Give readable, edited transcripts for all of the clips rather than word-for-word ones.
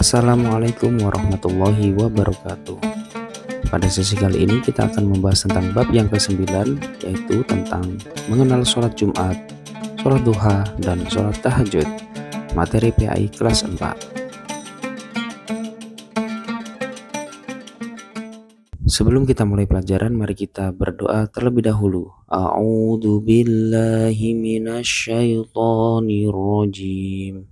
Assalamualaikum warahmatullahi wabarakatuh. Pada sesi kali ini kita akan membahas tentang bab yang ke-9, yaitu tentang mengenal sholat Jumat, sholat duha, dan sholat tahajud. Materi PAI kelas 4. Sebelum kita mulai pelajaran, mari kita berdoa terlebih dahulu. A'udzu billahi minasyaitonir rajim.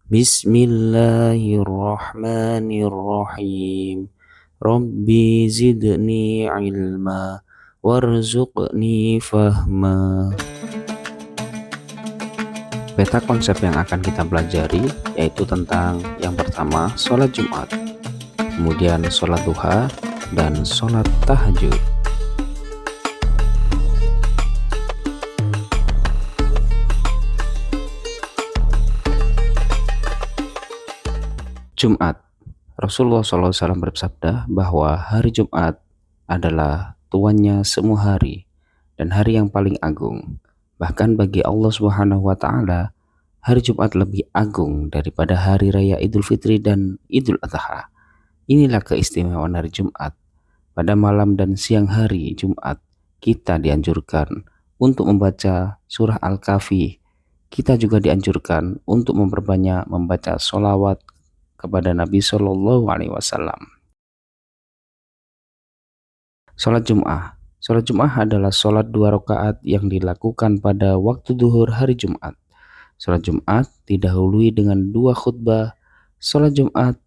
Bismillahirrahmanirrahim. Rabbi zidni ilma warzuqni fahma. Peta konsep yang akan kita pelajari yaitu tentang yang pertama sholat Jumat, kemudian sholat duha, dan sholat tahajud. Jumat. Rasulullah SAW bersabda bahwa hari Jumat adalah tuannya semua hari dan hari yang paling agung. Bahkan bagi Allah Subhanahu wa Ta'ala, hari Jumat lebih agung daripada hari raya Idul Fitri dan Idul Adha. Inilah keistimewaan hari Jumat. Pada malam dan siang hari Jumat, kita dianjurkan untuk membaca surah Al-Kahfi. Kita juga dianjurkan untuk memperbanyak membaca sholawat kepada Nabi Shallallahu Alaihi Wasallam. Sholat Jum'ah. Sholat Jum'ah adalah sholat 2 rakaat yang dilakukan pada waktu duhur hari Jumat. Sholat Jumat didahului dengan 2 khutbah. Sholat Jumat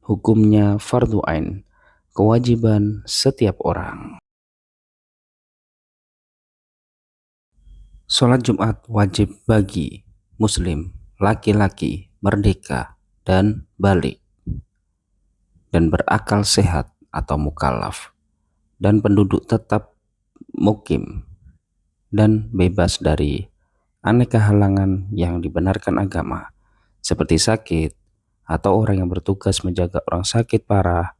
hukumnya fardu ain, kewajiban setiap orang. Sholat Jumat wajib bagi muslim, laki-laki, merdeka, dan balik, dan berakal sehat atau mukallaf, dan penduduk tetap mukim, dan bebas dari aneka halangan yang dibenarkan agama, seperti sakit, atau orang yang bertugas menjaga orang sakit parah.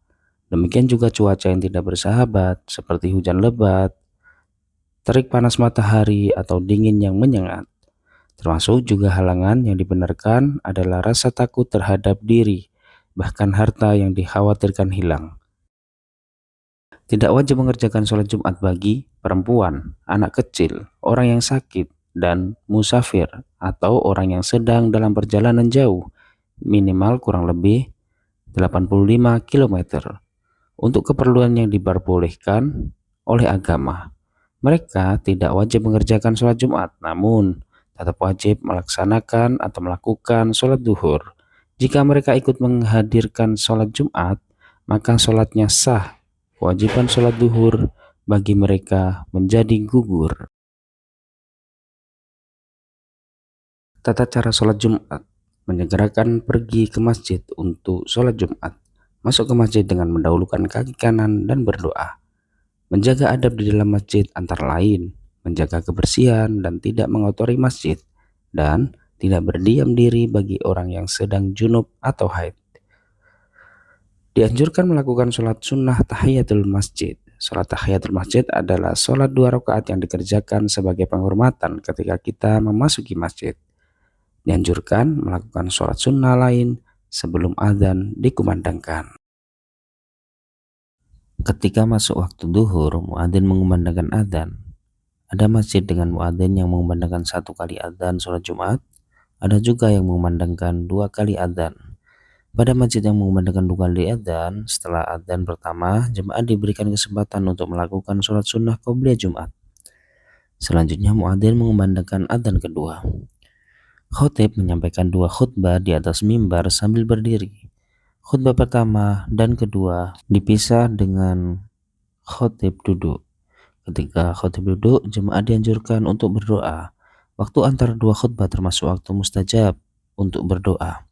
Demikian juga cuaca yang tidak bersahabat, seperti hujan lebat, terik panas matahari, atau dingin yang menyengat. Termasuk juga halangan yang dibenarkan adalah rasa takut terhadap diri, bahkan harta yang dikhawatirkan hilang. Tidak wajib mengerjakan sholat Jumat bagi perempuan, anak kecil, orang yang sakit, dan musafir, atau orang yang sedang dalam perjalanan jauh, minimal kurang lebih 85 km, untuk keperluan yang diperbolehkan oleh agama. Mereka tidak wajib mengerjakan sholat Jumat, namun tetap wajib melaksanakan atau melakukan sholat duhur. Jika mereka ikut menghadirkan sholat Jumat, maka sholatnya sah. Kewajiban sholat duhur bagi mereka menjadi gugur. Tata cara sholat Jumat: menyegerakan pergi ke masjid untuk sholat Jumat. Masuk ke masjid dengan mendahulukan kaki kanan dan berdoa. Menjaga adab di dalam masjid antara lain menjaga kebersihan dan tidak mengotori masjid, dan tidak berdiam diri bagi orang yang sedang junub atau haid. Dianjurkan melakukan sholat sunnah tahiyatul masjid. Sholat tahiyatul masjid adalah sholat 2 rakaat yang dikerjakan sebagai penghormatan ketika kita memasuki masjid. Dianjurkan melakukan sholat sunnah lain sebelum adzan dikumandangkan. Ketika masuk waktu duhur, muadzin mengumandangkan adzan. Ada masjid dengan muadzin yang mengumandangkan 1 kali adzan sholat Jumat. Ada juga yang mengumandangkan 2 kali adzan. Pada masjid yang mengumandangkan 2 kali adzan, setelah adzan pertama, jemaah diberikan kesempatan untuk melakukan sholat sunnah qobliyah Jumat. Selanjutnya muadzin mengumandangkan adzan kedua. Khotib menyampaikan 2 khutbah di atas mimbar sambil berdiri. Khutbah pertama dan kedua dipisah dengan khotib duduk. Ketika khotib duduk, jemaah dianjurkan untuk berdoa. Waktu antara 2 khutbah termasuk waktu mustajab untuk berdoa.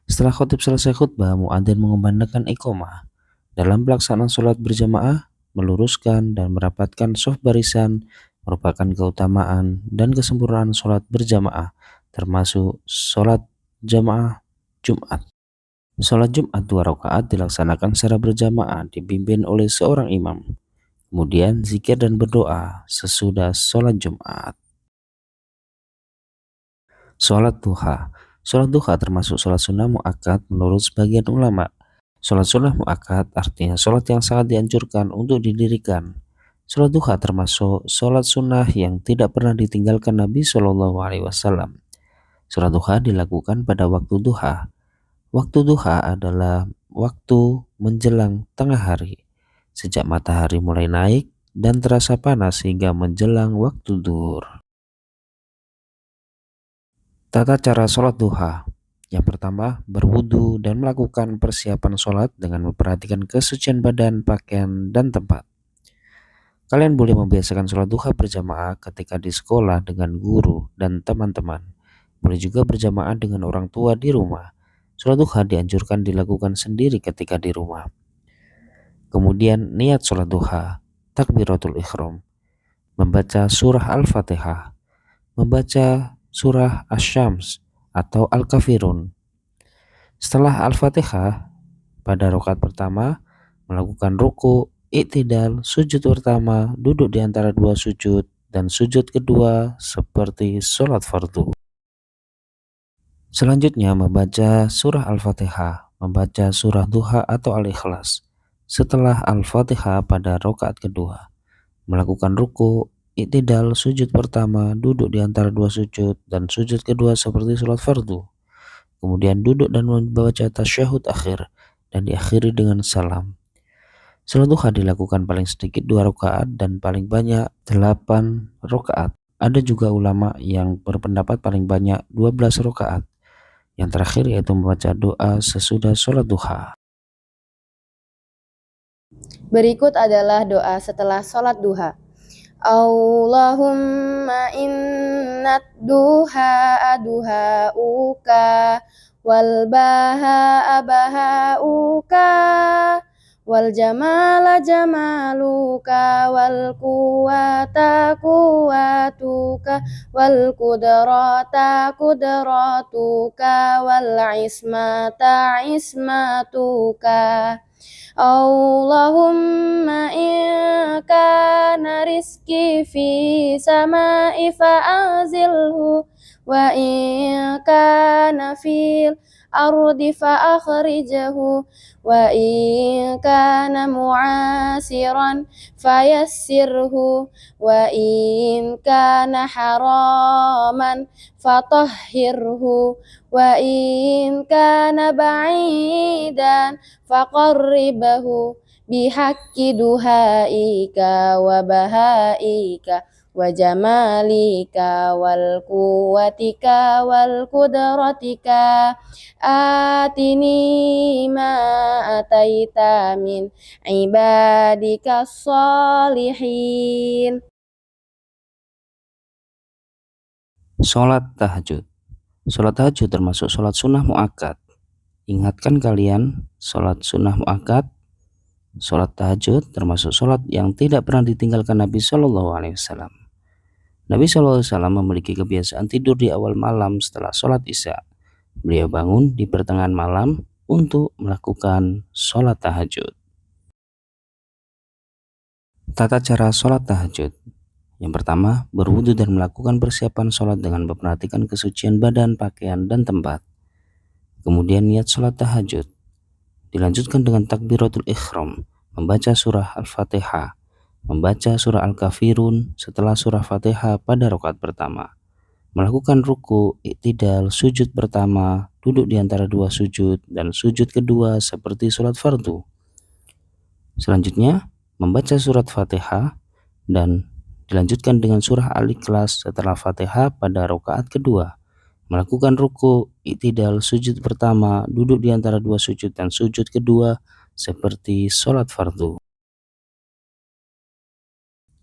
Setelah khotib selesai khutbah, muadzin mengumandangkan iqamah. Dalam pelaksanaan sholat berjamaah, meluruskan dan merapatkan shaf barisan merupakan keutamaan dan kesempurnaan sholat berjamaah, termasuk sholat jamaah Jumat. Sholat Jumat 2 rakaat dilaksanakan secara berjamaah dipimpin oleh seorang imam. Kemudian zikir dan berdoa sesudah sholat Jumat. Sholat duha. Sholat duha termasuk sholat sunnah muakkad menurut sebagian ulama. Sholat sunnah muakkad artinya sholat yang sangat dianjurkan untuk didirikan. Sholat duha termasuk sholat sunnah yang tidak pernah ditinggalkan Nabi Shallallahu Alaihi Wasallam. Sholat duha dilakukan pada waktu duha. Waktu duha adalah waktu menjelang tengah hari, sejak matahari mulai naik dan terasa panas hingga menjelang waktu zuhur. Tata cara sholat duha. Yang pertama, berwudu dan melakukan persiapan sholat dengan memperhatikan kesucian badan, pakaian, dan tempat. Kalian boleh membiasakan sholat duha berjamaah ketika di sekolah dengan guru dan teman-teman. Boleh juga berjamaah dengan orang tua di rumah. Sholat duha dianjurkan dilakukan sendiri ketika di rumah. Kemudian niat sholat duha, takbiratul ihram, membaca surah Al-Fatihah, membaca surah Asy-Syams atau Al-Kafirun. Setelah Al-Fatihah, pada rakaat pertama melakukan ruku, i'tidal, sujud pertama, duduk di antara dua sujud, dan sujud kedua seperti sholat fardu. Selanjutnya membaca surah Al-Fatihah, membaca surah duha atau Al-Ikhlas. Setelah Al-Fatihah pada rakaat kedua, melakukan ruku, i'tidal, sujud pertama, duduk di antara dua sujud, dan sujud kedua seperti sholat fardu. Kemudian duduk dan membaca tasyahud akhir dan diakhiri dengan salam. Sholat duha dilakukan paling sedikit 2 rakaat dan paling banyak 8 rakaat. Ada juga ulama yang berpendapat paling banyak 12 rakaat. Yang terakhir yaitu membaca doa sesudah sholat duha. Berikut adalah doa setelah sholat duha. Allahumma innat duha duhauka wal baha bahauka wal jamala jamaluka wal quwata quwatuka wal qudrata qudratuka wal ismata ismatuka. Allahumma in kana rizki fi sama'i fa'azilhu wa in kana fil ardi fa'akhrijahu wa in kana mu'asiran fayassirhu wa in kana haraman fatahhirhu wa in kana ba'idan faqarribahu bihaqqi duhaika wa bahaika wa jamalika wal quwwatika wal qudratika atini ma ataita min ibadika sholihin. Sholat tahajud. Sholat tahajud termasuk sholat sunnah muakkad. Ingatkan kalian, sholat sunnah muakkad, sholat tahajud termasuk sholat yang tidak pernah ditinggalkan Nabi Shallallahu Alaihi Wasallam. Nabi Shallallahu Alaihi Wasallam memiliki kebiasaan tidur di awal malam setelah sholat isya. Beliau bangun di pertengahan malam untuk melakukan sholat tahajud. Tata cara sholat tahajud. Yang pertama, berwudu dan melakukan persiapan sholat dengan memperhatikan kesucian badan, pakaian, dan tempat. Kemudian niat sholat tahajud. Dilanjutkan dengan takbiratul ihram, membaca surah Al-Fatihah, membaca surah Al-Kafirun setelah surah Fatihah pada rakaat pertama. Melakukan ruku, i'tidal, sujud pertama, duduk di antara dua sujud, dan sujud kedua seperti sholat fardu. Selanjutnya, membaca surat Fatihah dan dilanjutkan dengan surah Al-Ikhlas setelah Fatihah pada rakaat kedua. Melakukan ruku, i'tidal, sujud pertama, duduk di antara dua sujud, dan sujud kedua seperti sholat fardu.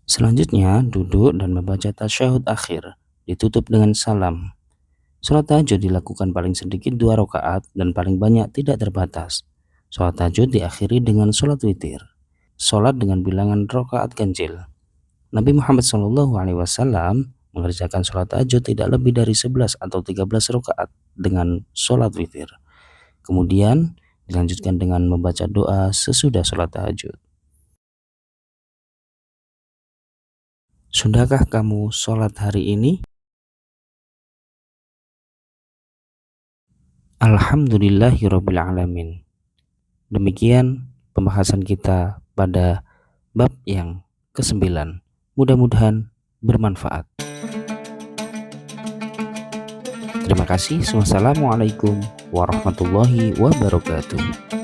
Selanjutnya, duduk dan membaca tasyahud akhir, ditutup dengan salam. Sholat tahajud dilakukan paling sedikit 2 rakaat dan paling banyak tidak terbatas. Sholat tahajud diakhiri dengan sholat witir. Sholat dengan bilangan rakaat ganjil. Nabi Muhammad SAW mengerjakan sholat tahajud tidak lebih dari 11 atau 13 rakaat dengan sholat witir. Kemudian dilanjutkan dengan membaca doa sesudah sholat tahajud. Sudahkah kamu sholat hari ini? Alhamdulillahirabbil alamin. Demikian pembahasan kita pada bab yang ke-9. Mudah-mudahan bermanfaat. Terima kasih. Wassalamualaikum warahmatullahi wabarakatuh.